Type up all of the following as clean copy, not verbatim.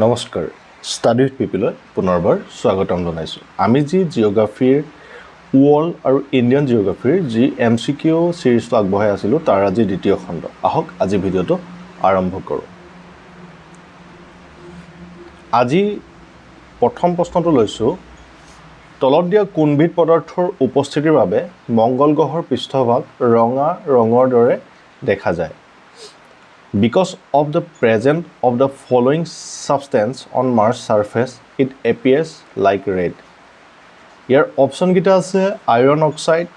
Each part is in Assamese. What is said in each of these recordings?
নমস্কাৰ ষ্টাডি উইথ পিপিলৈ পুনৰবাৰ স্বাগতম জনাইছোঁ আমি যি জিঅ'গ্ৰাফিৰ ৱৰ্ল্ড আৰু ইণ্ডিয়ান জিঅ'গ্ৰাফিৰ যি MCQ চিৰিজটো আগবঢ়াই আছিলোঁ তাৰ আজি দ্বিতীয় খণ্ড আহক আজি ভিডিঅ'টো আৰম্ভ কৰোঁ আজি প্ৰথম প্ৰশ্নটো লৈছোঁ তলত দিয়া কোনবিধ পদাৰ্থৰ উপস্থিতিৰ বাবে মংগল গ্ৰহৰ পৃষ্ঠভাগ ৰঙা ৰঙৰ দৰে দেখা যায় Because of the presence of the following substance on Mars surface, it appears like red. ইয়াৰ অপশ্যন কেইটা আছে iron oxide,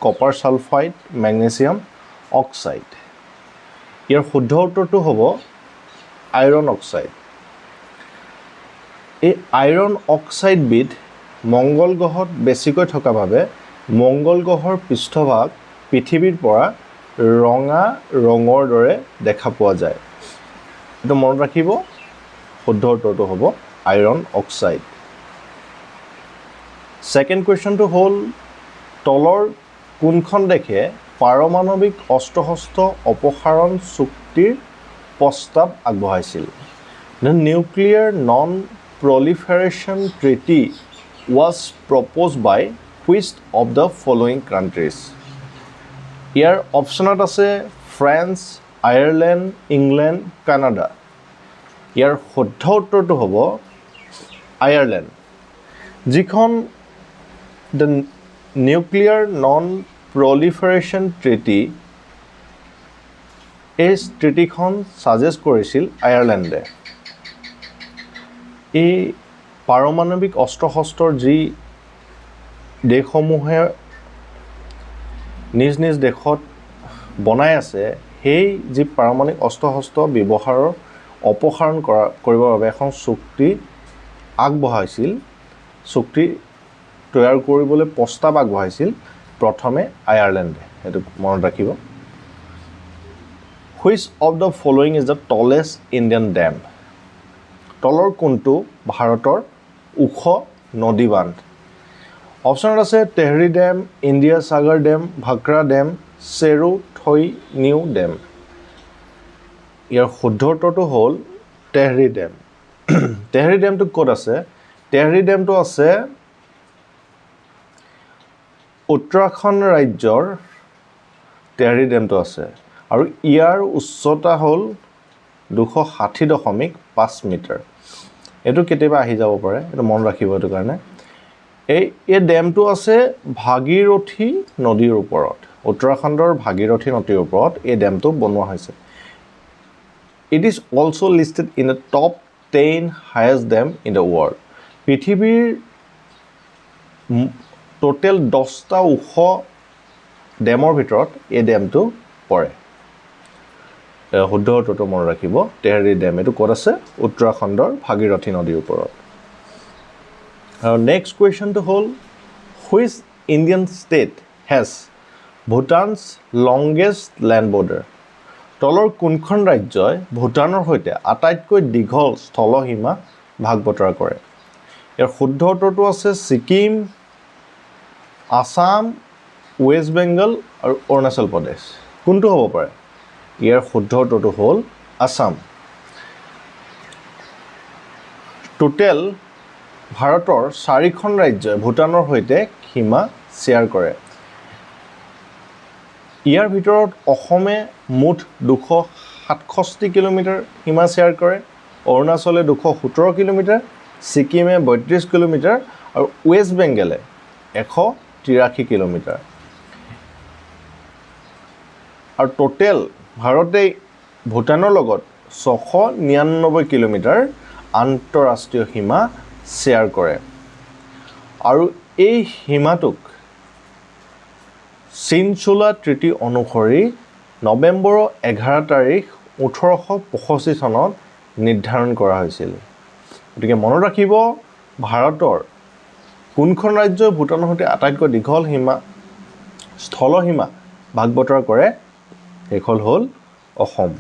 copper sulphide, magnesium oxide. ইয়াৰ শুদ্ধ উত্তৰটো হ'ব আইৰণ অক্সাইড। এই আইৰণ অক্সাইডবিধ মংগল গ্ৰহত বেছিকৈ থকা বাবে মংগল গ্ৰহৰ পৃষ্ঠভাগ পৃথিৱীৰ পৰা ৰঙা ৰঙৰ দৰে দেখা পোৱা যায় এইটো মনত ৰাখিব শুদ্ধ উত্তৰটো হ'ব আইৰণ অক্সাইড সেকেন্ড কোৱেশ্চনটো হ'ল তলৰ কোনখন দেশে পাৰমাণৱিক অস্ত্ৰ-শস্ত্ৰ অপসাৰণ চুক্তিৰ প্ৰস্তাৱ আগবঢ়াইছিল The nuclear non-proliferation treaty was proposed by which of the following countries ইয়াৰ অপশ্যনত আছে ফ্ৰান্স আয়াৰলেণ্ড ইংলেণ্ড কানাডা ইয়াৰ শুদ্ধ উত্তৰটো হ'ব আয়াৰলেণ্ড যিখন দ্য নিউক্লিয়াৰ নন প্ৰলিফাৰেশ্যন ট্ৰিটি এই ট্ৰিটিখন ছাজেষ্ট কৰিছিল আয়াৰলেণ্ডে এই পাৰমাণৱিক অস্ত্ৰ-শস্ত্ৰৰ যি দেশসমূহে নিজ নিজ দেশত বনাই আছে সেই যি পাৰমাণৱিক অস্ত্ৰ-শস্ত্ৰ ব্যৱহাৰৰ অপসাৰণ কৰিবৰ বাবে এখন চুক্তি আগবঢ়াইছিল চুক্তি তৈয়াৰ কৰিবলৈ প্ৰস্তাৱ আগবঢ়াইছিল প্ৰথমে আয়াৰলেণ্ডে সেইটো মনত ৰাখিব Which of the following is the tallest Indian dam তলৰ কোনটো ভাৰতৰ ওখ নদী বান্ধ অপশ্যনত আছে তেহৰী ডেম ইণ্ডিয়া সাগৰ ডেম ভাকৰা ডেম চেৰু থৈ নিউ ডেম ইয়াৰ শুদ্ধ উত্তৰটো হ'ল তেহৰী ডেম তেহৰী ডেমটো ক'ত আছে তেহৰী ডেমটো আছে উত্তৰাখণ্ড ৰাজ্যৰ তেহৰী ডেমটো আছে আৰু ইয়াৰ উচ্চতা হ'ল 260.5 মিটাৰ এইটো কেতিয়াবা আহি যাব পাৰে এইটো মন ৰাখিব এইটো কাৰণে এই ডেমটো আছে ভাগীৰথী নদীৰ ওপৰত উত্তৰাখণ্ডৰ ভাগীৰথী নদীৰ ওপৰত এই ডেমটো বনোৱা হৈছে It is also listed in the top 10 highest dam in the world পৃথিৱীৰ টোটেল 10টা ওখ ডেমৰ ভিতৰত এই ডেমটো পৰে শুদ্ধ উত্তৰটো মনত ৰাখিব তেহৰী ডেম এইটো ক'ত আছে উত্তৰাখণ্ডৰ ভাগীৰথী নদীৰ ওপৰত Our next question to hold which Indian state has Bhutan's longest land border তলৰ কোনখন ৰাজ্যই ভূটানৰ সৈতে আটাইতকৈ দীঘল স্থলসীমা ভাগ বতৰা কৰে ইয়াৰ শুদ্ধ উত্তৰটো আছে ছিকিম আসাম ৱেষ্ট বেংগল আৰু অৰুণাচল প্ৰদেশ কোনটো হ'ব পাৰে ইয়াৰ শুদ্ধ উত্তৰটো হ'ল আসাম টোটেল ভাৰতৰ 4খন ৰাজ্যই ভূটানৰ সৈতে সীমা শ্বেয়াৰ কৰে ইয়াৰ ভিতৰত অসমে মুঠ 267 কিলোমিটাৰ সীমা শ্বেয়াৰ কৰে অৰুণাচলে 217 কিলোমিটাৰ ছিকিমে 32 কিলোমিটাৰ আৰু ৱেষ্ট বেংগলে 183 কিলোমিটাৰ আৰু টোটেল ভাৰতে ভূটানৰ লগত 699 কিলোমিটাৰ আন্তঃৰাষ্ট্ৰীয় সীমা শ্বেয়াৰ কৰে আৰু এই সীমাটোক চিনচুলা ট্ৰিটি অনুসৰি নৱেম্বৰৰ 11 তাৰিখ 1885 চনত নিৰ্ধাৰণ কৰা হৈছিল গতিকে মনত ৰাখিব ভাৰতৰ কোনখন ৰাজ্যই ভূটানৰ সৈতে আটাইতকৈ দীঘল সীমা স্থলসীমা ভাগ বতৰা কৰে এইখন হ'ল Assam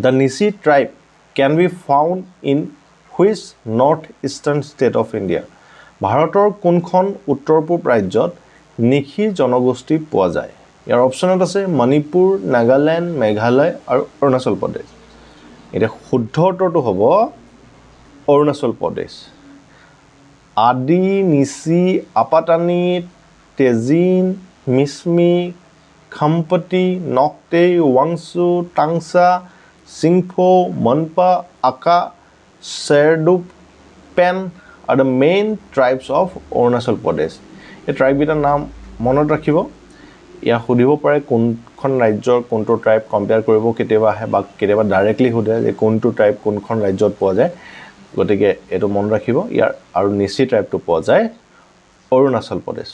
The Nisi tribe can be found in which north-eastern state of India ভাৰতৰ কোনখন উত্তৰ পূব ৰাজ্যত নিশি জনগোষ্ঠী পোৱা যায় ইয়াৰ অপশ্যনত আছে মণিপুৰ নাগালেণ্ড মেঘালয় আৰু অৰুণাচল প্ৰদেশ এতিয়া শুদ্ধ উত্তৰটো হ'ব অৰুণাচল প্ৰদেশ আদি নিচি Apatani তেজিন মিছমি খাম্পতি নকটে ৱাংচু Tangsa Singpho Monpa Aka Sherdukpen are the main tribes of Arunachal Pradesh এই ট্ৰাইবকেইটাৰ নাম মনত ৰাখিব ইয়াক সুধিব পাৰে কোনখন ৰাজ্যৰ কোনটো ট্ৰাইব কম্পেয়াৰ কৰিব কেতিয়াবা আহে বা কেতিয়াবা ডাইৰেক্টলি সোধে যে কোনটো ট্ৰাইব কোনখন ৰাজ্যত পোৱা যায় গতিকে এইটো মনত ৰাখিব ইয়াৰ আৰু নিচি ট্ৰাইবটো পোৱা যায় Arunachal Pradesh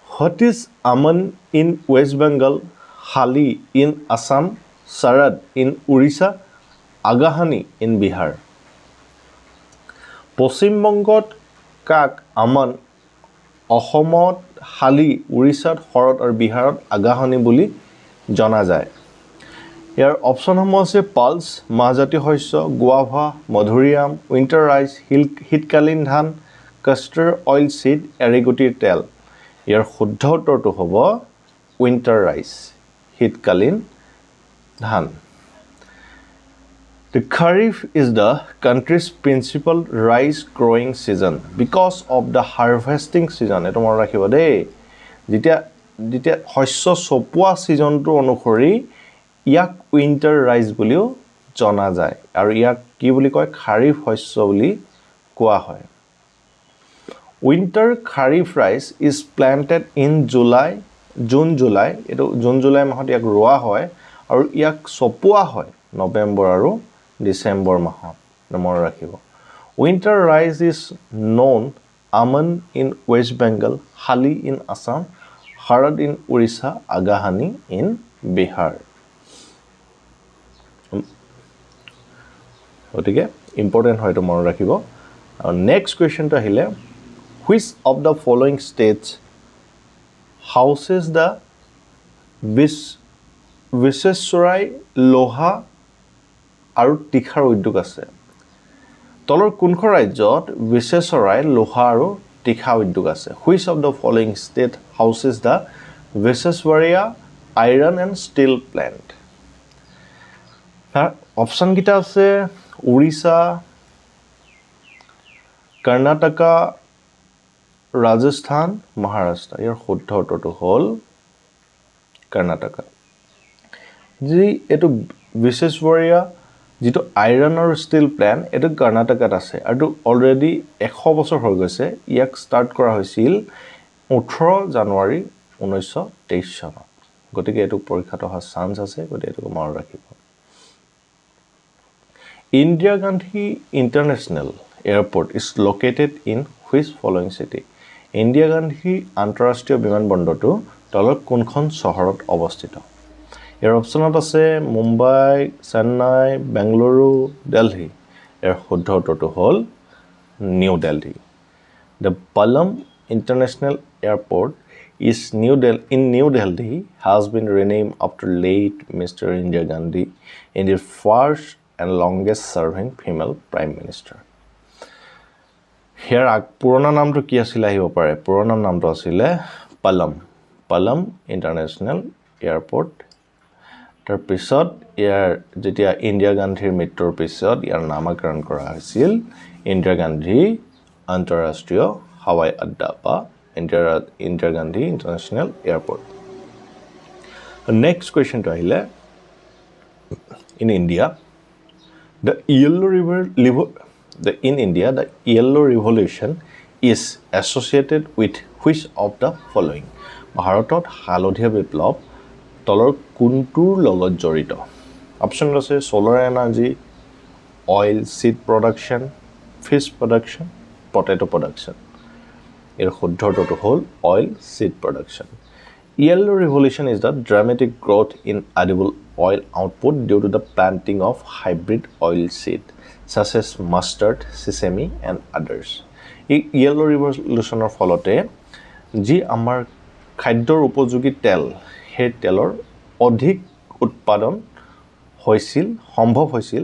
What is Aman in West Bengal, Hali in Assam, Sarad in Orissa, Agahani in Bihar? পশ্চিমবংগত কাক আমান অসমত হালি উৰিষ্যাত শৰৎ আৰু বিহাৰত আগাহনি বুলি জনা যায় ইয়াৰ অপচনসমূহ আছে পালছ মাহজাতীয় শস্য গুৱাভা মধুৰিআম উইণ্টাৰ ৰাইচ শীতকালীন ধান কাষ্টাৰ অইল চিড এৰিগুটিৰ তেল ইয়াৰ শুদ্ধ উত্তৰটো হ'ব উইণ্টাৰ ৰাইচ শীতকালীন ধান The Kharif is the country's principal rice growing season because of the harvesting season. এটো মনত ৰাখিব দেই যেতিয়া শস্য চপোৱা ছিজনটো অনুসৰি ইয়াক উইণ্টাৰ ৰাইচ বুলিও জনা যায় আৰু ইয়াক কি বুলি কয় খাৰিফ শস্য বুলি কোৱা হয় Winter Kharif rice is planted in June July এটো জুন জুলাই মাহত ইয়াক ৰোৱা হয় আৰু ইয়াক চপোৱা হয় নৱেম্বৰ আৰু ডিসেম্বৰ মাহত মনত ৰাখিব Winter rice is known Aman in West Bengal, Hali in Assam, Harad in Orissa, Agahani in Bihar. ওটিকে ইম্পৰ্টেন্ট হয়তো মনত ৰাখিব আৰু নেক্সট কোৱেশ্চনটো আহিলে which of the following states houses the Viseswarai Loha আৰু টিখাৰ উদ্যোগ আছে তলৰ কোনখন ৰাজ্যত Viseswarai লোহা আৰু টিখা উদ্যোগ আছে which of the following state houses the Viseswarai iron and steel plant option কিটা আছে উৰিষ্যা কৰ্ণাটকা ৰাজস্থান মহাৰাষ্ট্ৰ ইয়াৰ শুদ্ধ উত্তৰটো হ'ল কৰ্ণাটকা যি এটো Viseswarai যেটো আইৰন আৰু ষ্টিল প্লান্ট এটো কৰ্ণাটকাত আছে আৰু অলৰেডি 100 বছৰ হৈ গৈছে ইয়াক ষ্টাৰ্ট কৰা হৈছিল 18 জানুৱাৰী 1923 চনত গতিকে এটো পৰীক্ষাত অহা চান্স আছে গতিকে এটো মনত ৰাখিব Indira Gandhi International Airport is located in which following city Indira Gandhi আন্তঃৰাষ্ট্ৰীয় বিমানবন্দৰটো তলৰ কোনখন চহৰত অৱস্থিত ইয়াৰ অপচনত আছে মুম্বাই চেন্নাই বেংগালুৰু দিল্লী ইয়াৰ শুদ্ধ উত্তৰটো হ'ল new Delhi The Palam International Airport is in New Delhi has been renamed after late Mr. Indira Gandhi, India's first and longest serving female prime minister. Here পুৰণা নামটো কি আছিল আহিব পাৰে পুৰণা নামটো আছিল Palam International Airport তাৰ পিছত ইয়াৰ যেতিয়া ইন্দিৰা গান্ধীৰ মৃত্যুৰ পিছত ইয়াৰ নামকৰণ কৰা হৈছিল ইন্দিৰা গান্ধী আন্তঃৰাষ্ট্ৰীয় হাৱাই আড্ডা বা Indira Gandhi international airport next কোৱেশ্চনটো আহিলে in India the yellow revolution is associated with which of the following ভাৰতত হালধীয়া বিপ্লৱ তলৰ কোনটোৰ লগত জড়িত অপচন আছে solar energy oil seed production fish production potato production এৰ শুদ্ধ উত্তৰটো হ'ল oil seed production Yellow revolution is the dramatic growth in edible oil output due to the planting of hybrid oil seed such as mustard, sesame and others. Yellow revolution ফলতে যি আমাৰ খাদ্যৰ উপযোগী তেল হে তেলৰ অধিক উৎপাদন হৈছিল সম্ভৱ হৈছিল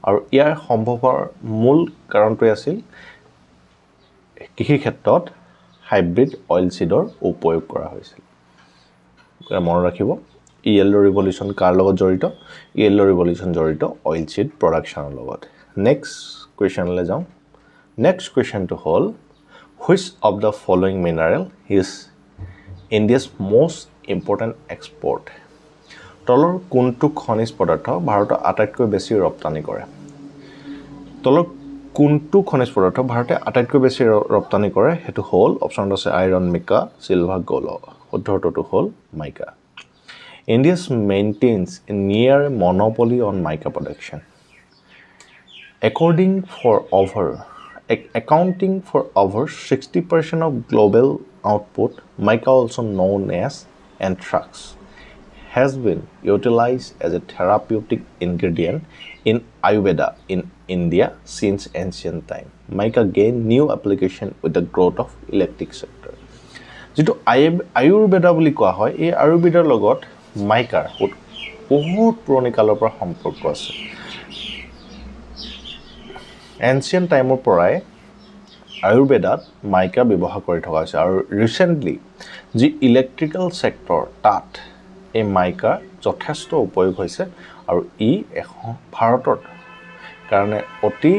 আৰু ইয়াৰ সম্ভৱৰ মূল কাৰণটো আছিল কৃষি ক্ষেত্ৰত হাইব্ৰিড অইল সিডৰ উপয়োগ কৰা হৈছিল মনত ৰাখিব ইয়েলো ৰিভলিউশ্যন কাৰ লগত জড়িত ইয়েলো ৰিভলিউশ্যন জড়িত অইল চিড প্ৰডাকশ্যনৰ লগত নেক্সট কুৱেশ্যনলৈ যাওঁ নেক্সট কুৱেশ্যনটো হ'ল which of the following mineral is India's most important export তলৰ কোনটো খনিজ পদাৰ্থ ভাৰতৰ আটাইতকৈ বেছি ৰপ্তানি কৰে তলৰ কোনটো খনিজ পদাৰ্থ ভাৰতে আটাইতকৈ বেছি ৰপ্তানি কৰে সেইটো হ'ল অপশ্যনত আছে আইৰণ মিকা চিলভাৰ গ'ল্ড শুদ্ধটো হ'ল মাইকা India maintains a near monopoly on mica production. Accounting for over 60% of global output, mica, also known as anthrax, has been utilized as a therapeutic ingredient in Ayurveda in India since ancient time. Mica gained new application with the growth of electric sector. যেটো আয়ুৰ্বেদা বুলি কোৱা হয় এই আয়ুৰ্বেদৰ লগত মাইকাৰ বহুত পুৰণি কালৰ পৰা সম্পৰ্ক আছে এনচিয়েণ্ট টাইমৰ পৰাই আয়ুৰ্বেদাত মাইকা ব্যৱহাৰ কৰি থকা হৈছে আৰু ৰিচেণ্টলি যি ইলেক্ট্ৰিকেল ছেক্টৰ তাত এই মাইকাৰ যথেষ্ট উপয়োগ হৈছে আৰু ই ভাৰতৰ কাৰণে অতি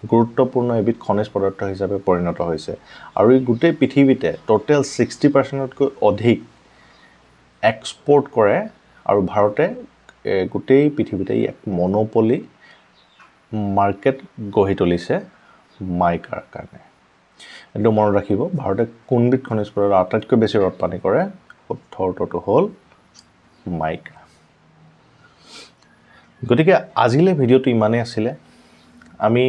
গুৰুত্বপূৰ্ণ এবিধ খনিজ পদাৰ্থ হিচাপে পৰিণত হৈছে আৰু এই গোটেই পৃথিৱীতে টোটেল 60%তকৈ অধিক এক্সপোৰ্ট কৰে আৰু ভাৰতে গোটেই পৃথিৱীতে এক মনোপলি মাৰ্কেট গঢ়ি তুলিছে মাইকাৰ কাৰণে এইটো মনত ৰাখিব ভাৰতে কোনবিধ খনিজ পদাৰ্থ আটাইতকৈ বেছি ৰপ্তানি কৰে শুদ্ধটো হ'ল মাইকা গতিকে আজিলে ভিডিঅ'টো ইমানেই আছিলে আমি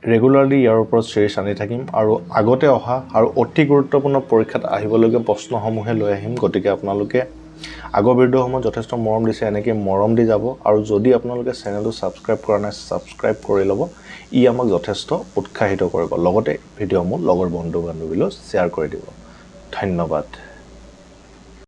ৰেগুলাৰলি ইয়াৰ ওপৰত চিৰিজ আনি থাকিম আৰু আগতে অহা আৰু অতি গুৰুত্বপূৰ্ণ পৰীক্ষাত আহিবলগীয়া প্ৰশ্নসমূহে লৈ আহিম গতিকে আপোনালোকে আগৰ ভিডিঅ'সমূহ যথেষ্ট মৰম দিছে এনেকৈ মৰম দি যাব আৰু যদি আপোনালোকে চেনেলটো ছাবস্ক্ৰাইব কৰা নাই ছাবস্ক্ৰাইব কৰি ল'ব ই আমাক যথেষ্ট উৎসাহিত কৰিব লগতে ভিডিঅ'সমূহ লগৰ বন্ধু বান্ধৱীলৈ শ্বেয়াৰ কৰি দিব ধন্যবাদ